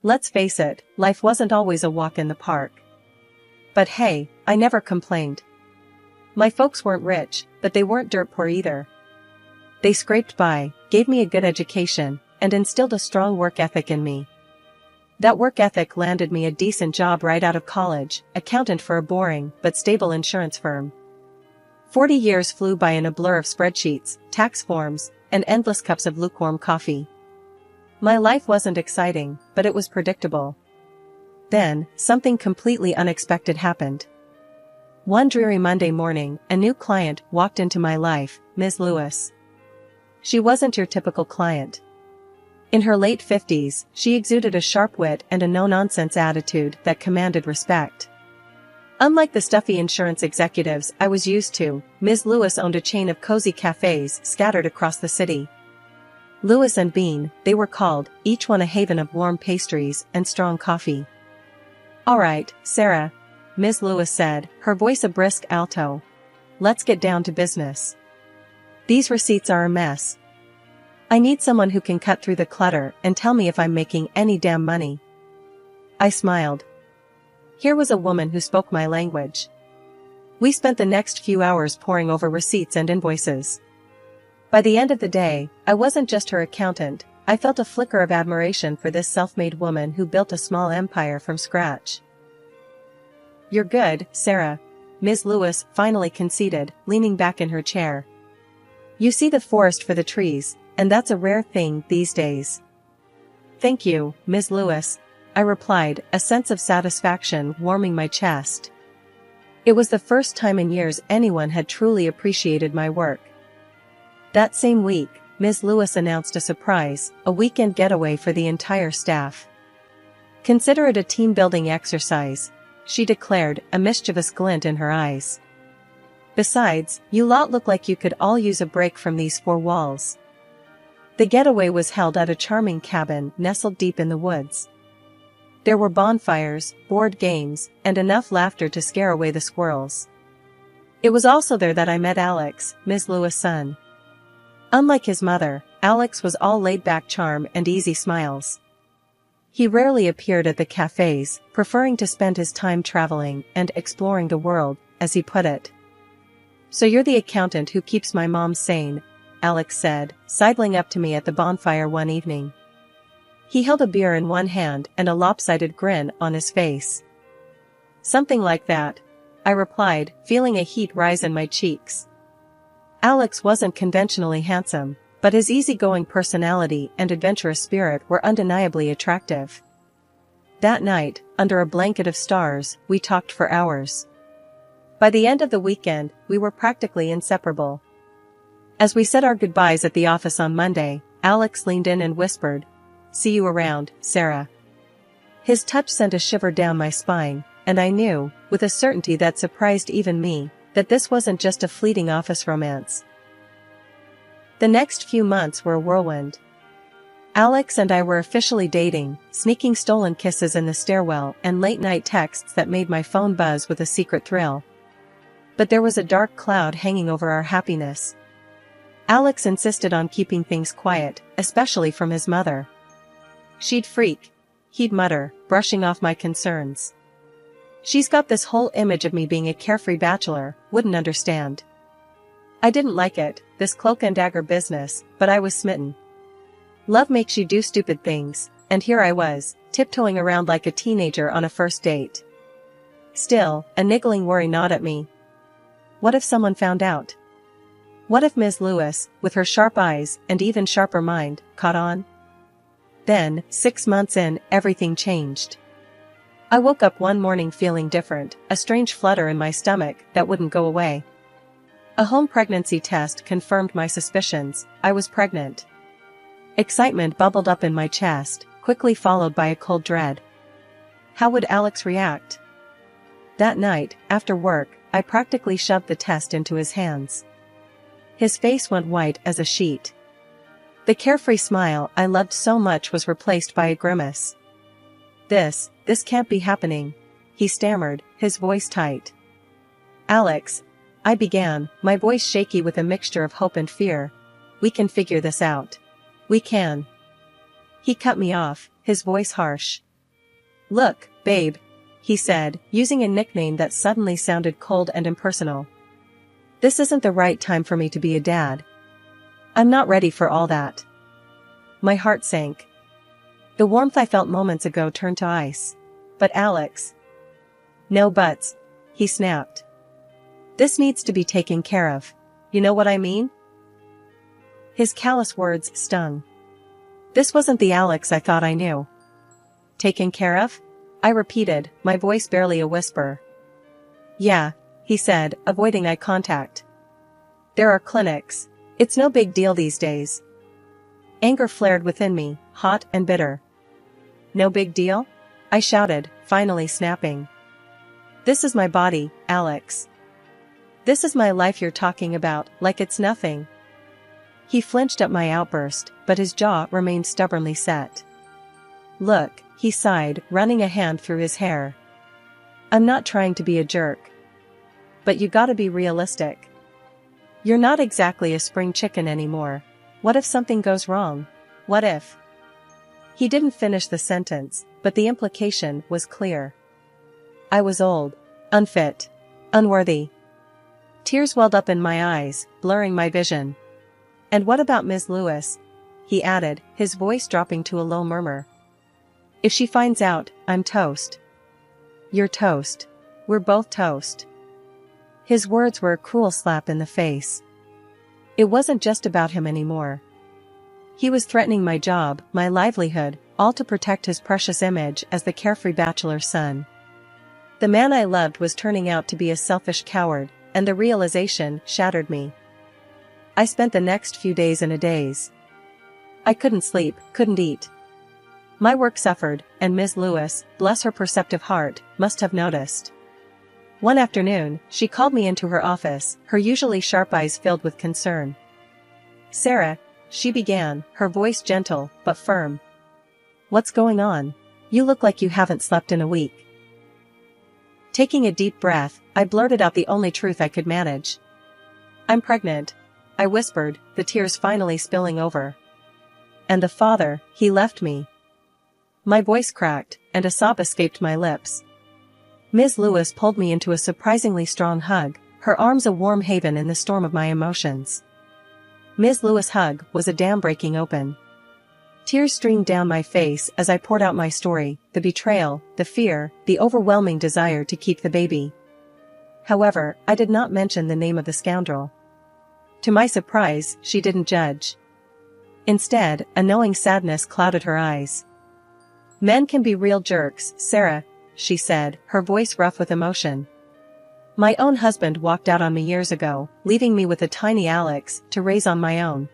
Let's face it, life wasn't always a walk in the park. But hey, I never complained. My folks weren't rich, but they weren't dirt poor either. They scraped by, gave me a good education, and instilled a strong work ethic in me. That work ethic landed me a decent job right out of college, accountant for a boring but stable insurance firm. 40 years flew by in a blur of spreadsheets, tax forms, and endless cups of lukewarm coffee. My life wasn't exciting, but it was predictable. Then, something completely unexpected happened. One dreary Monday morning, a new client walked into my life, Ms. Lewis. She wasn't your typical client. In her late 50s, she exuded a sharp wit and a no-nonsense attitude that commanded respect. Unlike the stuffy insurance executives I was used to, Ms. Lewis owned a chain of cozy cafes scattered across the city. Lewis and Bean, they were called, each one a haven of warm pastries and strong coffee. "All right, Sarah," Ms. Lewis said, her voice a brisk alto. "Let's get down to business. These receipts are a mess. I need someone who can cut through the clutter and tell me if I'm making any damn money." I smiled. Here was a woman who spoke my language. We spent the next few hours poring over receipts and invoices. By the end of the day, I wasn't just her accountant, I felt a flicker of admiration for this self-made woman who built a small empire from scratch. "You're good, Sarah," Ms. Lewis finally conceded, leaning back in her chair. "You see the forest for the trees, and that's a rare thing these days." "Thank you, Ms. Lewis," I replied, a sense of satisfaction warming my chest. It was the first time in years anyone had truly appreciated my work. That same week, Ms. Lewis announced a surprise, a weekend getaway for the entire staff. "Consider it a team-building exercise," she declared, a mischievous glint in her eyes. "Besides, you lot look like you could all use a break from these four walls." The getaway was held at a charming cabin nestled deep in the woods. There were bonfires, board games, and enough laughter to scare away the squirrels. It was also there that I met Alex, Ms. Lewis' son. Unlike his mother, Alex was all laid-back charm and easy smiles. He rarely appeared at the cafes, preferring to spend his time traveling and exploring the world, as he put it. "So you're the accountant who keeps my mom sane," Alex said, sidling up to me at the bonfire one evening. He held a beer in one hand and a lopsided grin on his face. "Something like that," I replied, feeling a heat rise in my cheeks. Alex wasn't conventionally handsome, but his easygoing personality and adventurous spirit were undeniably attractive. That night, under a blanket of stars, we talked for hours. By the end of the weekend, we were practically inseparable. As we said our goodbyes at the office on Monday, Alex leaned in and whispered, "See you around, Sarah." His touch sent a shiver down my spine, and I knew, with a certainty that surprised even me, that this wasn't just a fleeting office romance. The next few months were a whirlwind. Alex and I were officially dating, sneaking stolen kisses in the stairwell and late-night texts that made my phone buzz with a secret thrill. But there was a dark cloud hanging over our happiness. Alex insisted on keeping things quiet, especially from his mother. "She'd freak," he'd mutter, brushing off my concerns. "She's got this whole image of me being a carefree bachelor, wouldn't understand." I didn't like it, this cloak and dagger business, but I was smitten. Love makes you do stupid things, and here I was, tiptoeing around like a teenager on a first date. Still, a niggling worry gnawed at me. What if someone found out? What if Ms. Lewis, with her sharp eyes and even sharper mind, caught on? Then, 6 months in, everything changed. I woke up one morning feeling different, a strange flutter in my stomach that wouldn't go away. A home pregnancy test confirmed my suspicions. I was pregnant. Excitement bubbled up in my chest, quickly followed by a cold dread. How would Alex react? That night, after work, I practically shoved the test into his hands. His face went white as a sheet. The carefree smile I loved so much was replaced by a grimace. This can't be happening," he stammered, his voice tight. "Alex," I began, my voice shaky with a mixture of hope and fear. "We can figure this out. We can." He cut me off, his voice harsh. Look, babe, he said, using a nickname that suddenly sounded cold and impersonal. This isn't the right time for me to be a dad. I'm not ready for all that. My heart sank. The warmth I felt moments ago turned to ice. But Alex. No buts, he snapped. This needs to be taken care of. You know what I mean? His callous words stung. This wasn't the Alex I thought I knew. Taken care of? I repeated, my voice barely a whisper. Yeah, he said, avoiding eye contact. There are clinics. It's no big deal these days. Anger flared within me, hot and bitter. No big deal? I shouted, finally snapping. This is my body, Alex. This is my life you're talking about, like it's nothing. He flinched at my outburst, but his jaw remained stubbornly set. Look, he sighed, running a hand through his hair. I'm not trying to be a jerk. But you gotta be realistic. You're not exactly a spring chicken anymore. What if something goes wrong? What if? He didn't finish the sentence, but the implication was clear. I was old, unfit, unworthy. Tears welled up in my eyes, blurring my vision. And what about Ms. Lewis? He added, his voice dropping to a low murmur. If she finds out, I'm toast. You're toast. We're both toast. His words were a cruel slap in the face. It wasn't just about him anymore. He was threatening my job, my livelihood, all to protect his precious image as the carefree bachelor's son. The man I loved was turning out to be a selfish coward, and the realization shattered me. I spent the next few days in a daze. I couldn't sleep, couldn't eat. My work suffered, and Ms. Lewis, bless her perceptive heart, must have noticed. One afternoon, she called me into her office, her usually sharp eyes filled with concern. Sarah, she began, her voice gentle, but firm. What's going on? You look like you haven't slept in a week. Taking a deep breath, I blurted out the only truth I could manage. I'm pregnant, I whispered, the tears finally spilling over. And the father, he left me. My voice cracked, and a sob escaped my lips. Ms. Lewis pulled me into a surprisingly strong hug, her arms a warm haven in the storm of my emotions. Ms. Lewis' hug was a dam breaking open. Tears streamed down my face as I poured out my story, the betrayal, the fear, the overwhelming desire to keep the baby. However, I did not mention the name of the scoundrel. To my surprise, she didn't judge. Instead, a knowing sadness clouded her eyes. Men can be real jerks, Sarah, she said, her voice rough with emotion. My own husband walked out on me years ago, leaving me with a tiny Alex to raise on my own.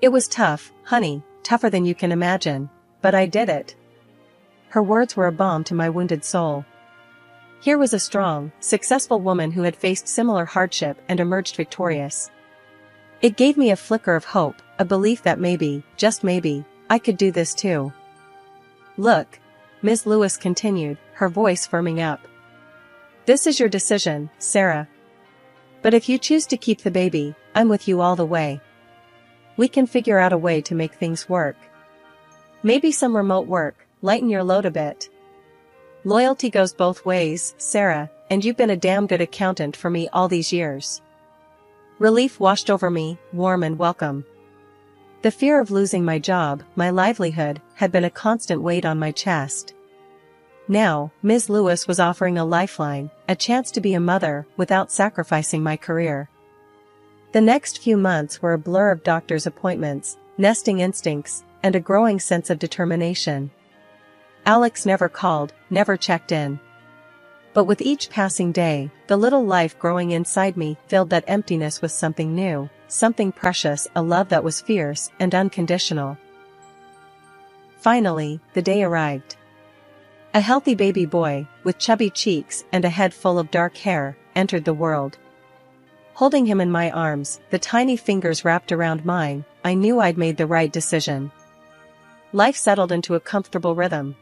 It was tough, honey, tougher than you can imagine, but I did it. Her words were a balm to my wounded soul. Here was a strong, successful woman who had faced similar hardship and emerged victorious. It gave me a flicker of hope, a belief that maybe, just maybe, I could do this too. Look, Ms. Lewis continued, her voice firming up. This is your decision, Sarah. But if you choose to keep the baby, I'm with you all the way. We can figure out a way to make things work. Maybe some remote work, lighten your load a bit. Loyalty goes both ways, Sarah, and you've been a damn good accountant for me all these years. Relief washed over me, warm and welcome. The fear of losing my job, my livelihood, had been a constant weight on my chest. Now, Ms. Lewis was offering a lifeline, a chance to be a mother without sacrificing my career. The next few months were a blur of doctor's appointments, nesting instincts, and a growing sense of determination. Alex never called, never checked in. But with each passing day, the little life growing inside me filled that emptiness with something new, something precious, a love that was fierce and unconditional. Finally, the day arrived. A healthy baby boy, with chubby cheeks and a head full of dark hair, entered the world. Holding him in my arms, the tiny fingers wrapped around mine, I knew I'd made the right decision. Life settled into a comfortable rhythm.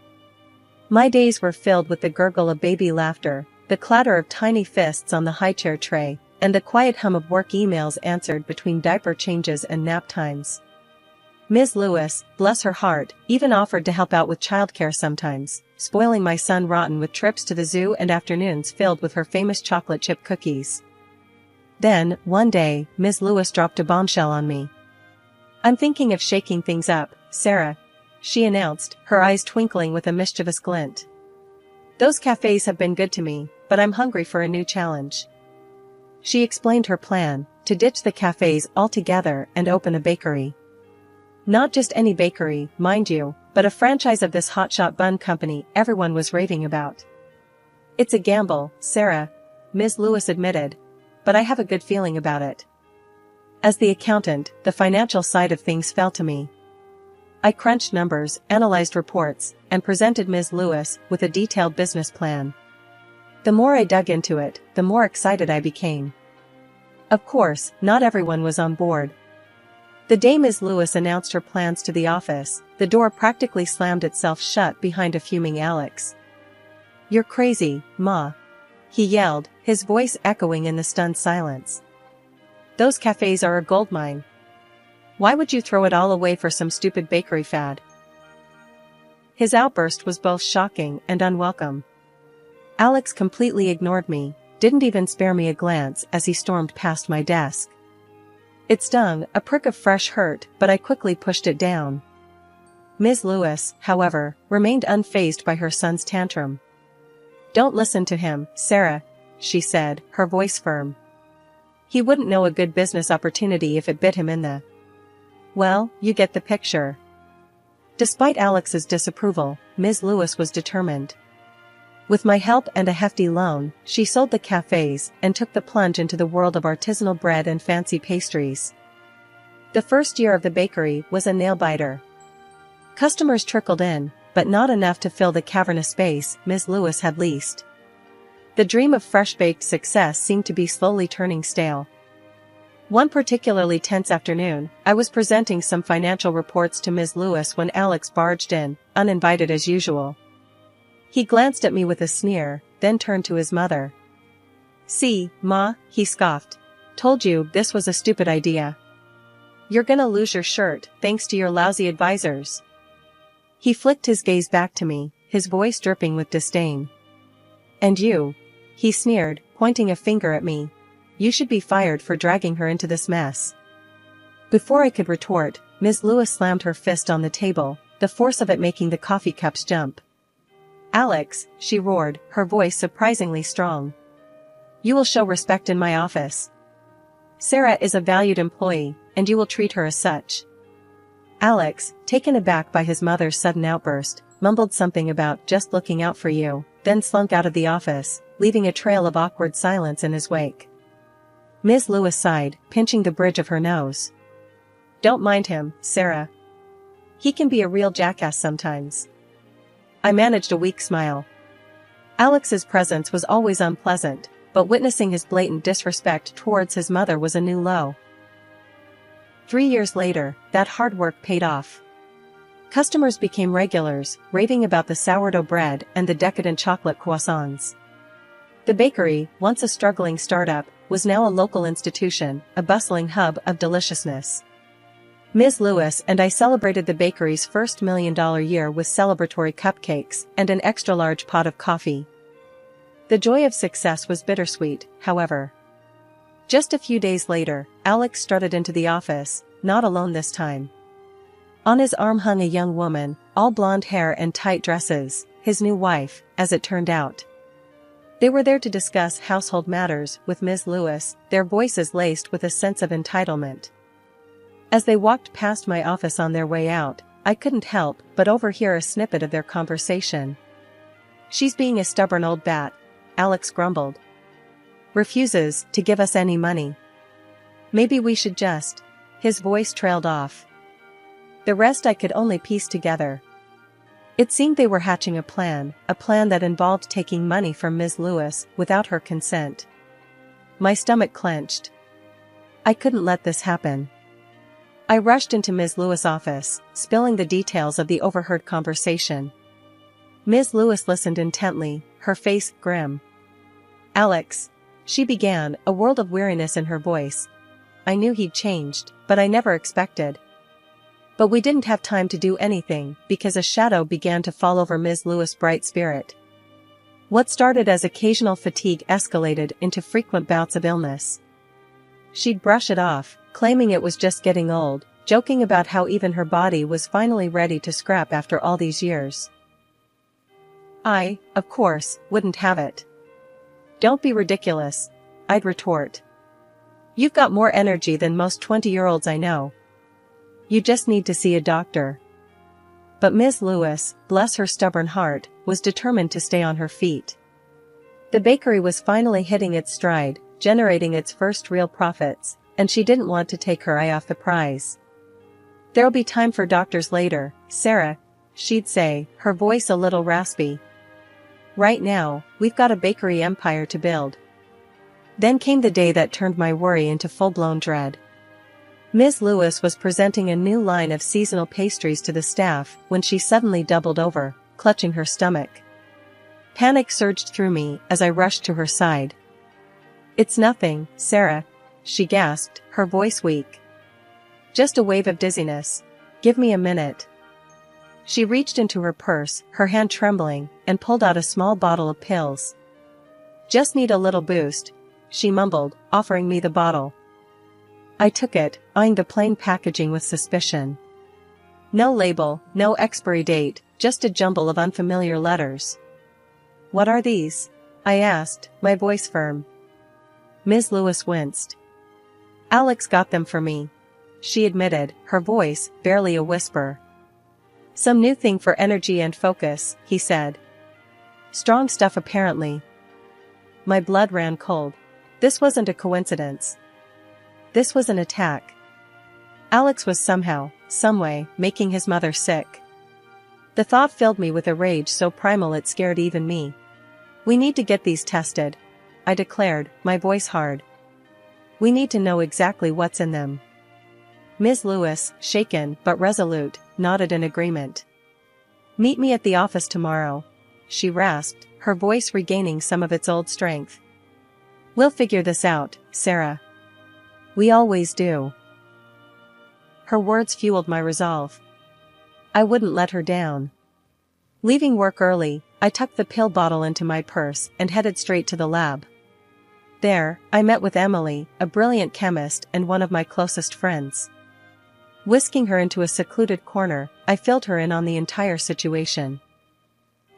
My days were filled with the gurgle of baby laughter, the clatter of tiny fists on the high-chair tray, and the quiet hum of work emails answered between diaper changes and nap times. Ms. Lewis, bless her heart, even offered to help out with childcare sometimes, spoiling my son rotten with trips to the zoo and afternoons filled with her famous chocolate chip cookies. Then, one day, Ms. Lewis dropped a bombshell on me. "I'm thinking of shaking things up, Sarah," she announced, her eyes twinkling with a mischievous glint. "Those cafes have been good to me, but I'm hungry for a new challenge." She explained her plan, to ditch the cafes altogether and open a bakery. Not just any bakery, mind you, but a franchise of this hotshot bun company everyone was raving about. "It's a gamble, Sarah," Ms. Lewis admitted, "but I have a good feeling about it." As the accountant, the financial side of things fell to me. I crunched numbers, analyzed reports, and presented Ms. Lewis with a detailed business plan. The more I dug into it, the more excited I became. Of course, not everyone was on board. The day Ms. Lewis announced her plans to the office, the door practically slammed itself shut behind a fuming Alex. "You're crazy, Ma," he yelled, his voice echoing in the stunned silence. "Those cafes are a goldmine. Why would you throw it all away for some stupid bakery fad?" His outburst was both shocking and unwelcome. Alex completely ignored me, didn't even spare me a glance as he stormed past my desk. It stung, a prick of fresh hurt, but I quickly pushed it down. Ms. Lewis, however, remained unfazed by her son's tantrum. "Don't listen to him, Sarah," she said, her voice firm. "He wouldn't know a good business opportunity if it bit him in the... Well, you get the picture." Despite Alex's disapproval, Ms. Lewis was determined. With my help and a hefty loan, she sold the cafes and took the plunge into the world of artisanal bread and fancy pastries. The first year of the bakery was a nail-biter. Customers trickled in, but not enough to fill the cavernous space Ms. Lewis had leased. The dream of fresh-baked success seemed to be slowly turning stale. One particularly tense afternoon, I was presenting some financial reports to Ms. Lewis when Alex barged in, uninvited as usual. He glanced at me with a sneer, then turned to his mother. "See, Ma," he scoffed. "Told you this was a stupid idea. You're gonna lose your shirt, thanks to your lousy advisors." He flicked his gaze back to me, his voice dripping with disdain. "And you," he sneered, pointing a finger at me. "You should be fired for dragging her into this mess." Before I could retort, Ms. Lewis slammed her fist on the table, the force of it making the coffee cups jump. "Alex," she roared, her voice surprisingly strong. "You will show respect in my office. Sarah is a valued employee, and you will treat her as such." Alex, taken aback by his mother's sudden outburst, mumbled something about "just looking out for you," then slunk out of the office, leaving a trail of awkward silence in his wake. Ms. Lewis sighed, pinching the bridge of her nose. "Don't mind him, Sarah. He can be a real jackass sometimes." I managed a weak smile. Alex's presence was always unpleasant, but witnessing his blatant disrespect towards his mother was a new low. 3 years later, that hard work paid off. Customers became regulars, raving about the sourdough bread and the decadent chocolate croissants. The bakery, once a struggling startup, was now a local institution, a bustling hub of deliciousness. Ms. Lewis and I celebrated the bakery's first $1 million year with celebratory cupcakes and an extra-large pot of coffee. The joy of success was bittersweet, however. Just a few days later, Alex strutted into the office, not alone this time. On his arm hung a young woman, all blonde hair and tight dresses, his new wife, as it turned out. They were there to discuss household matters with Ms. Lewis, their voices laced with a sense of entitlement. As they walked past my office on their way out, I couldn't help but overhear a snippet of their conversation. "She's being a stubborn old bat," Alex grumbled. "Refuses to give us any money. Maybe we should just..." His voice trailed off. The rest I could only piece together. It seemed they were hatching a plan that involved taking money from Ms. Lewis without her consent. My stomach clenched. I couldn't let this happen. I rushed into Ms. Lewis' office, spilling the details of the overheard conversation. Ms. Lewis listened intently, her face grim. "Alex," she began, a world of weariness in her voice. "I knew he'd changed, but I never expected." But we didn't have time to do anything because a shadow began to fall over Ms. Lewis' bright spirit. What started as occasional fatigue escalated into frequent bouts of illness. She'd brush it off, claiming it was just getting old, joking about how even her body was finally ready to scrap after all these years. I, of course, wouldn't have it. "Don't be ridiculous," I'd retort. "You've got more energy than most 20-year-olds I know. You just need to see a doctor." But Ms. Lewis, bless her stubborn heart, was determined to stay on her feet. The bakery was finally hitting its stride, generating its first real profits, and she didn't want to take her eye off the prize. "There'll be time for doctors later, Sarah," she'd say, her voice a little raspy. "Right now, we've got a bakery empire to build." Then came the day that turned my worry into full-blown dread. Ms. Lewis was presenting a new line of seasonal pastries to the staff when she suddenly doubled over, clutching her stomach. Panic surged through me as I rushed to her side. "It's nothing, Sarah," she gasped, her voice weak. "Just a wave of dizziness. Give me a minute." She reached into her purse, her hand trembling, and pulled out a small bottle of pills. "Just need a little boost," she mumbled, offering me the bottle. I took it, eyeing the plain packaging with suspicion. No label, no expiry date, just a jumble of unfamiliar letters. "What are these?" I asked, my voice firm. Ms. Lewis winced. "Alex got them for me," she admitted, her voice barely a whisper. "Some new thing for energy and focus," he said. "Strong stuff apparently." My blood ran cold. This wasn't a coincidence. This was an attack. Alex was somehow, someway, making his mother sick. The thought filled me with a rage so primal it scared even me. "We need to get these tested," I declared, my voice hard. "We need to know exactly what's in them." Ms. Lewis, shaken but resolute, nodded in agreement. "Meet me at the office tomorrow," she rasped, her voice regaining some of its old strength. "We'll figure this out, Sarah. We always do." Her words fueled my resolve. I wouldn't let her down. Leaving work early, I tucked the pill bottle into my purse and headed straight to the lab. There, I met with Emily, a brilliant chemist and one of my closest friends. Whisking her into a secluded corner, I filled her in on the entire situation.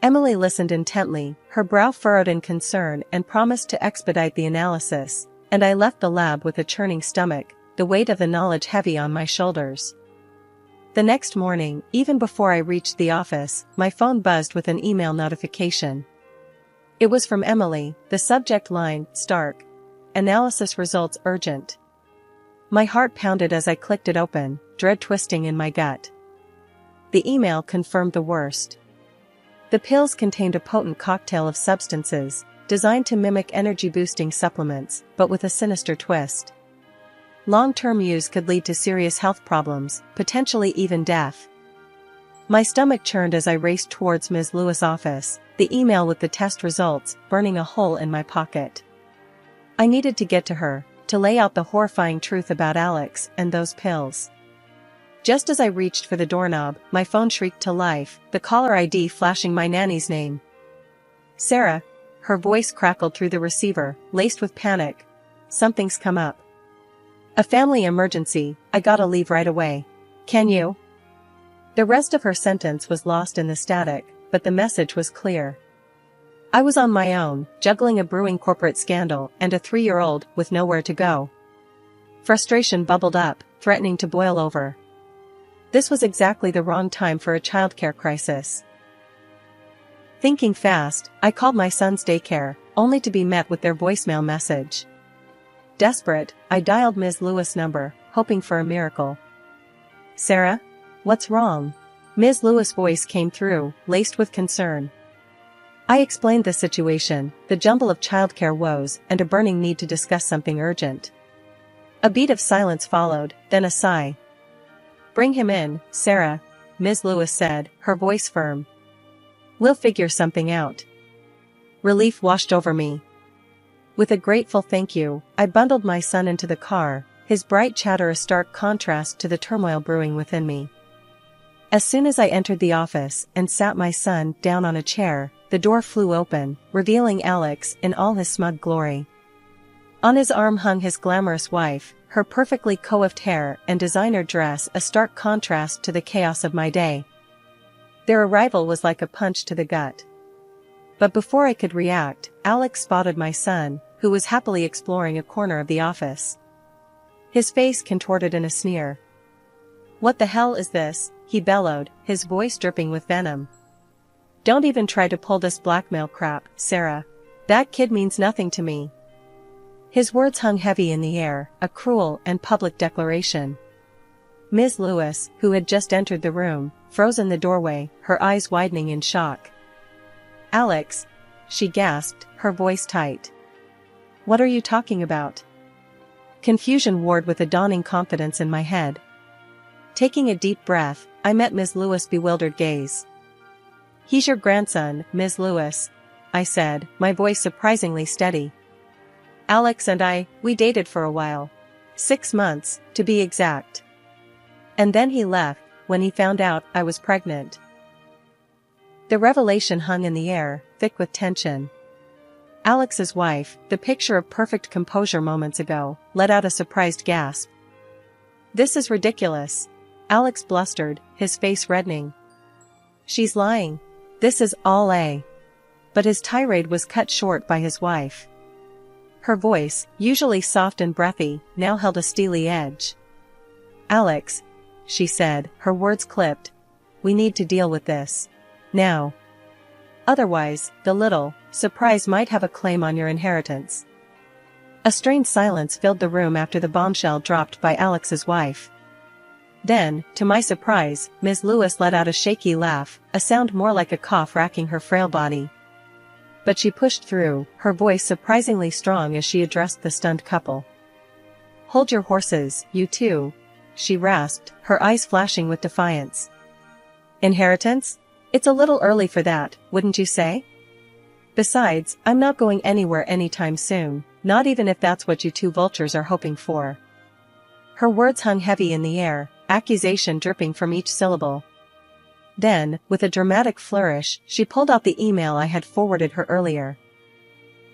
Emily listened intently, her brow furrowed in concern, and promised to expedite the analysis, and I left the lab with a churning stomach, the weight of the knowledge heavy on my shoulders. The next morning, even before I reached the office, my phone buzzed with an email notification. It was from Emily, the subject line, Stark. Analysis results urgent. My heart pounded as I clicked it open, dread twisting in my gut. The email confirmed the worst. The pills contained a potent cocktail of substances, designed to mimic energy-boosting supplements, but with a sinister twist. Long-term use could lead to serious health problems, potentially even death. My stomach churned as I raced towards Ms. Lewis' office, the email with the test results burning a hole in my pocket. I needed to get to her, to lay out the horrifying truth about Alex and those pills. Just as I reached for the doorknob, my phone shrieked to life, the caller ID flashing my nanny's name. "Sarah," her voice crackled through the receiver, laced with panic. "Something's come up. A family emergency, I gotta leave right away. Can you?" The rest of her sentence was lost in the static, but the message was clear. I was on my own, juggling a brewing corporate scandal and a 3-year-old with nowhere to go. Frustration bubbled up, threatening to boil over. This was exactly the wrong time for a childcare crisis. Thinking fast, I called my son's daycare, only to be met with their voicemail message. Desperate, I dialed Ms. Lewis' number, hoping for a miracle. "Sarah? What's wrong?" Ms. Lewis' voice came through, laced with concern. I explained the situation, the jumble of childcare woes, and a burning need to discuss something urgent. A beat of silence followed, then a sigh. "Bring him in, Sarah," Ms. Lewis said, her voice firm. "We'll figure something out." Relief washed over me. With a grateful thank you, I bundled my son into the car, his bright chatter a stark contrast to the turmoil brewing within me. As soon as I entered the office and sat my son down on a chair, the door flew open, revealing Alex in all his smug glory. On his arm hung his glamorous wife, her perfectly coiffed hair and designer dress a stark contrast to the chaos of my day. Their arrival was like a punch to the gut. But before I could react, Alex spotted my son, who was happily exploring a corner of the office. His face contorted in a sneer. "What the hell is this?" he bellowed, his voice dripping with venom. "Don't even try to pull this blackmail crap, Sarah. That kid means nothing to me." His words hung heavy in the air, a cruel and public declaration. Ms. Lewis, who had just entered the room, froze in the doorway, her eyes widening in shock. "Alex," she gasped, her voice tight. "What are you talking about?" Confusion warred with a dawning confidence in my head. Taking a deep breath, I met Ms. Lewis' bewildered gaze. "He's your grandson, Ms. Lewis," I said, my voice surprisingly steady. "Alex and we dated for a while. 6 months, to be exact. And then he left, when he found out I was pregnant." The revelation hung in the air, thick with tension. Alex's wife, the picture of perfect composure moments ago, let out a surprised gasp. "This is ridiculous," Alex blustered, his face reddening. "She's lying. This is all a..." But his tirade was cut short by his wife. Her voice, usually soft and breathy, now held a steely edge. "Alex," she said, her words clipped, "we need to deal with this. Now. Otherwise, the little surprise might have a claim on your inheritance." A strained silence filled the room after the bombshell dropped by Alex's wife. Then, to my surprise, Ms. Lewis let out a shaky laugh, a sound more like a cough racking her frail body. But she pushed through, her voice surprisingly strong as she addressed the stunned couple. "Hold your horses, you two," she rasped, her eyes flashing with defiance. "Inheritance? It's a little early for that, wouldn't you say? Besides, I'm not going anywhere anytime soon, not even if that's what you two vultures are hoping for." Her words hung heavy in the air, accusation dripping from each syllable. Then, with a dramatic flourish, she pulled out the email I had forwarded her earlier.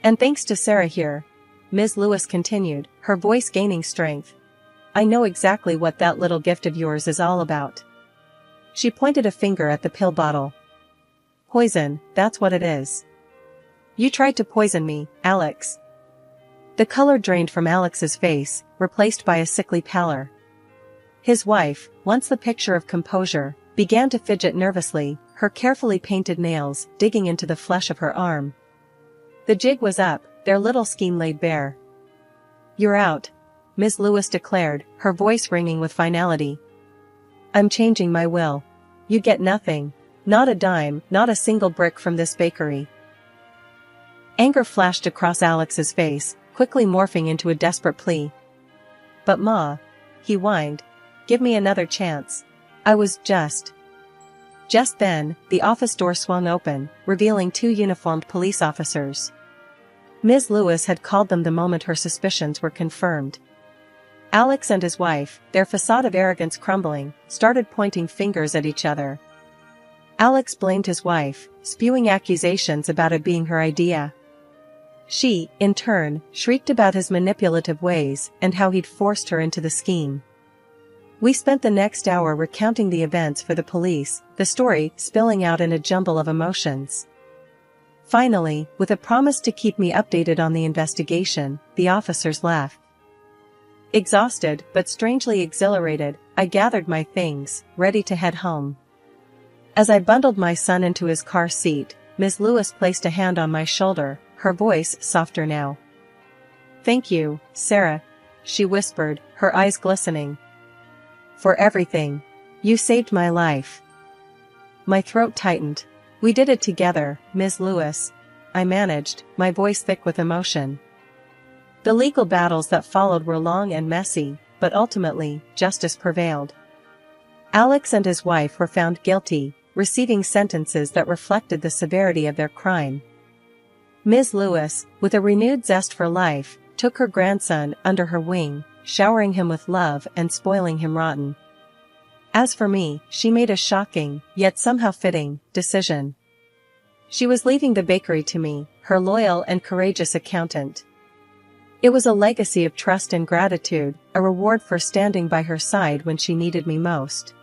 "And thanks to Sarah here," Ms. Lewis continued, her voice gaining strength, "I know exactly what that little gift of yours is all about." She pointed a finger at the pill bottle. "Poison, that's what it is. You tried to poison me, Alex." The color drained from Alex's face, replaced by a sickly pallor. His wife, once the picture of composure, began to fidget nervously, her carefully painted nails digging into the flesh of her arm. The jig was up, their little scheme laid bare. "You're out," Ms. Lewis declared, her voice ringing with finality. "I'm changing my will. You get nothing. Not a dime, not a single brick from this bakery." Anger flashed across Alex's face, quickly morphing into a desperate plea. "But Ma," he whined, "give me another chance. I was just..." Just then, the office door swung open, revealing 2 uniformed police officers. Ms. Lewis had called them the moment her suspicions were confirmed. Alex and his wife, their facade of arrogance crumbling, started pointing fingers at each other. Alex blamed his wife, spewing accusations about it being her idea. She, in turn, shrieked about his manipulative ways and how he'd forced her into the scheme. We spent the next hour recounting the events for the police, the story spilling out in a jumble of emotions. Finally, with a promise to keep me updated on the investigation, the officers left. Exhausted but strangely exhilarated, I gathered my things, ready to head home. As I bundled my son into his car seat, Ms. Lewis placed a hand on my shoulder, her voice softer now. "Thank you, Sarah," she whispered, her eyes glistening. "For everything. You saved my life." My throat tightened. "We did it together, Ms. Lewis," I managed, my voice thick with emotion. The legal battles that followed were long and messy, but ultimately, justice prevailed. Alex and his wife were found guilty, receiving sentences that reflected the severity of their crime. Ms. Lewis, with a renewed zest for life, took her grandson under her wing, showering him with love and spoiling him rotten. As for me, she made a shocking, yet somehow fitting, decision. She was leaving the bakery to me, her loyal and courageous accountant. It was a legacy of trust and gratitude, a reward for standing by her side when she needed me most.